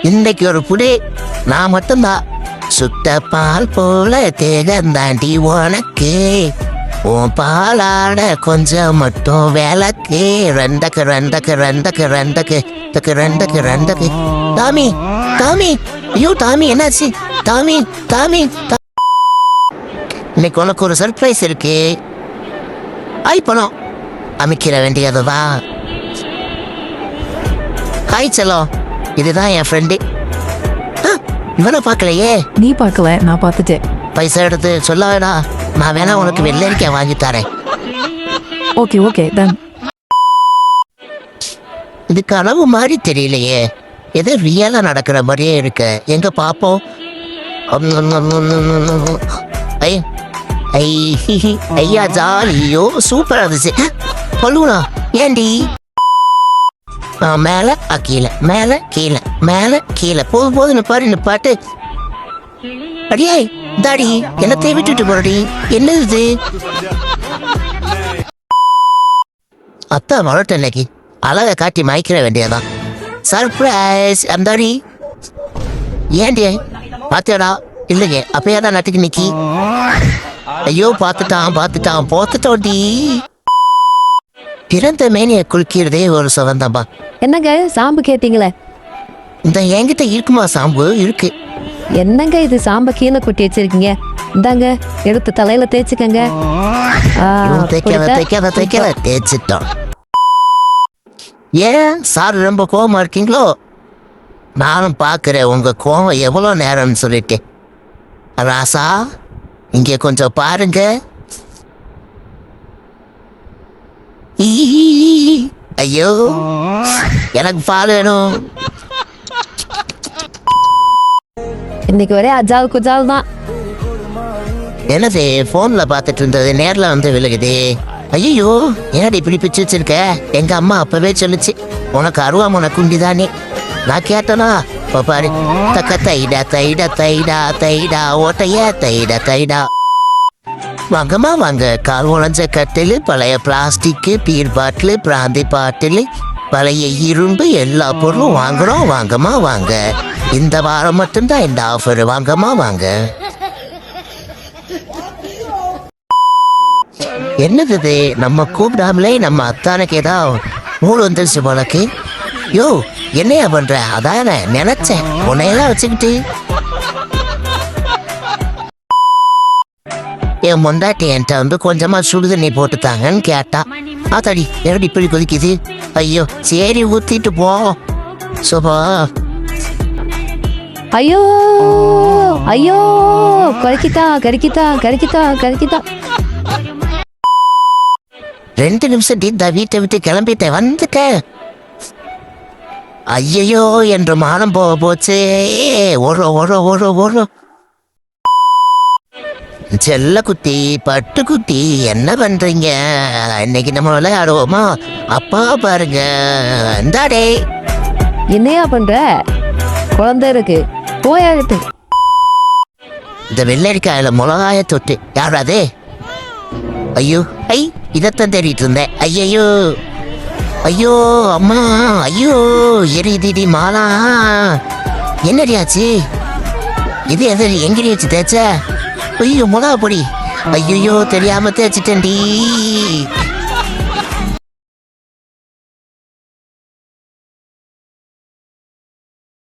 இன்னைக்கு ஒரு புடி நான் மட்டும்தான். சுத்த பால் போல தேகந்தாண்டி உனக்கு, உன் பாலாட கொஞ்சம் மட்டும் விளக்கு. ரெண்டக்கு ரெண்டக்கு ரெண்டக்கு ரெண்டக்கு தக்கு ரெண்டக்கு ரெண்டக்கு. டாமி டாமி, ஐயோ டாமி என்னாச்சு? டாமி டாமி, இன்னைக்கு உனக்கு ஒரு சர்ப்ரைஸ் இருக்கு. பணம் அமைக்கிற வேண்டியதுதான். ஹாய் செல்லம், இதுதான் என் ஃப்ரெண்டு. இவனை பார்க்கலையே. நீ பார்க்கல, நான் பார்த்துட்டேன். பைசா எடுத்து சொல்ல வேணா, நான் வேணா உனக்கு வெள்ளரிக்காய் வாங்கி தரேன். Okay okay done. இது கனவு மாதிரி தெரியலையே, ஏதோ ரியலா நடக்கிற மாதிரியே இருக்கு. எங்க பாப்போம். ஐயா ஜாலியோ சூப்பரா இருந்துச்சு. சொல்லுவா ஏண்டி? மேல கீழே மேல கீழே மேல கீழே போதும் போது நிப்பாட்டு. அடியே தாடி என்னத்தை விட்டுட்டு போறடி, என்னது? அத்தா மழட்ட இன்னைக்கு அழகை காட்டி மயக்கிற வேண்டியதான். சர்ப்ரைஸ் அந்தாடி. ஏண்டி பாத்தியாடா? இல்லைங்க அப்பயாதான் நட்டுக்கு நிக்கி. ஐயோ பார்த்துட்டோண்டி. பிறந்த மேனியை குளிக்கிறதே ஒரு சுகந்தம்பா. என்னங்க சாம்பு கேட்டீங்களே? இந்த என்கிட்ட இருக்குமா சாம்பு? இருக்கு. என்னங்க இது சாம்ப கீழே கொட்டி வச்சிருக்கீங்க? இந்தாங்க எடுத்து தலையில தேய்ச்சிக்கங்க. தைக்காத தேய்ச்சிட்டோம். ஏன் சார் ரொம்ப கோவமா இருக்கீங்களோ? நானும் பாக்குறேன் உங்க கோவம் எவ்வளவு நேரம்னு சொல்லிட்டு. ராசா இங்க கொஞ்சம் பாருங்க. ஐயோ எனக்கு பால் வேணும். இன்னைக்கு ஒரே அஜால் குஜால் தான். என்னது போன்ல பாத்துட்டு இருந்தது நேர்ல வந்து விழுகுது. ஐயோ ஏன்னாடி இப்படி பிச்சு வச்சிருக்க? எங்க அம்மா அப்பவே சொல்லுச்சு, உனக்கு அருவாமனை குண்டிதானே. நான் கேட்டனா பாரு, தக்க தைடா தைடா தைடா தைடா ஓட்டைய தைடா தைடா. வாங்கம்மா வாங்க. கால் உழைஞ்ச கட்டில், பழைய பிளாஸ்டிக்கு, பீர் பாட்டில், பிராந்தி பாட்டில், பழைய இரும்பு, எல்லா பொருளும் வாங்குறோம். வாங்கம்மா வாங்க. இந்த வாரம் மட்டும்தான் இந்த ஆஃபர். வாங்கம்மா வாங்க. என்னது நம்ம கூப்பிடாமலே நம்ம அத்தானுக்கு ஏதாவது மூடு வந்துருச்சு போலக்கு. யோ என்னையா பண்ற? அதான நினைச்சேன் உன்னையெல்லாம் வச்சுக்கிட்டு. என் மொண்டாட்டி என்கிட்ட வந்து கொஞ்சமா சுடுதண்ணி போட்டுத்தாங்கன்னு கேட்டா. ஆத்தாடி எப்படி இப்படி கொதிக்குது? ஐயோ சரி ஊத்திட்டு போ. சோபா ஐயோ ஐயோ கரிக்கிட்டா கரிக்கிட்டா கரிக்கிட்டா கரிக்கிட்டா. 2 நிமிஷம் இந்த வீட்டை விட்டு கிளம்பிட்டேன், வந்துட்டேன். ஐயோ என்று மானம் போக போச்சு. ஓரோ செல்ல குட்டி பட்டு குட்டி என்ன பண்றீங்க? இன்னைக்கு நம்ம விளையாடுவோமா? அப்பா பாருங்க இந்தாடே. என்னையா பண்ற? குழந்தை இருக்கு போயாட்டு. இந்த வெள்ளரிக்காயில மிளகாய தொட்டு யாராது? ஐயோ இதத்தான் தேடிட்டு இருந்தேன். ஐயோ ஐயோ அம்மா ஐயோ எரிதிடி மாலா. என்னடியாச்சு இது? எது எங்கடி வச்சு தேய்ச்ச? ஐயோ மிளகா பொடி. ஐயோ தெரியாம தேய்ச்சிட்டேன்டி.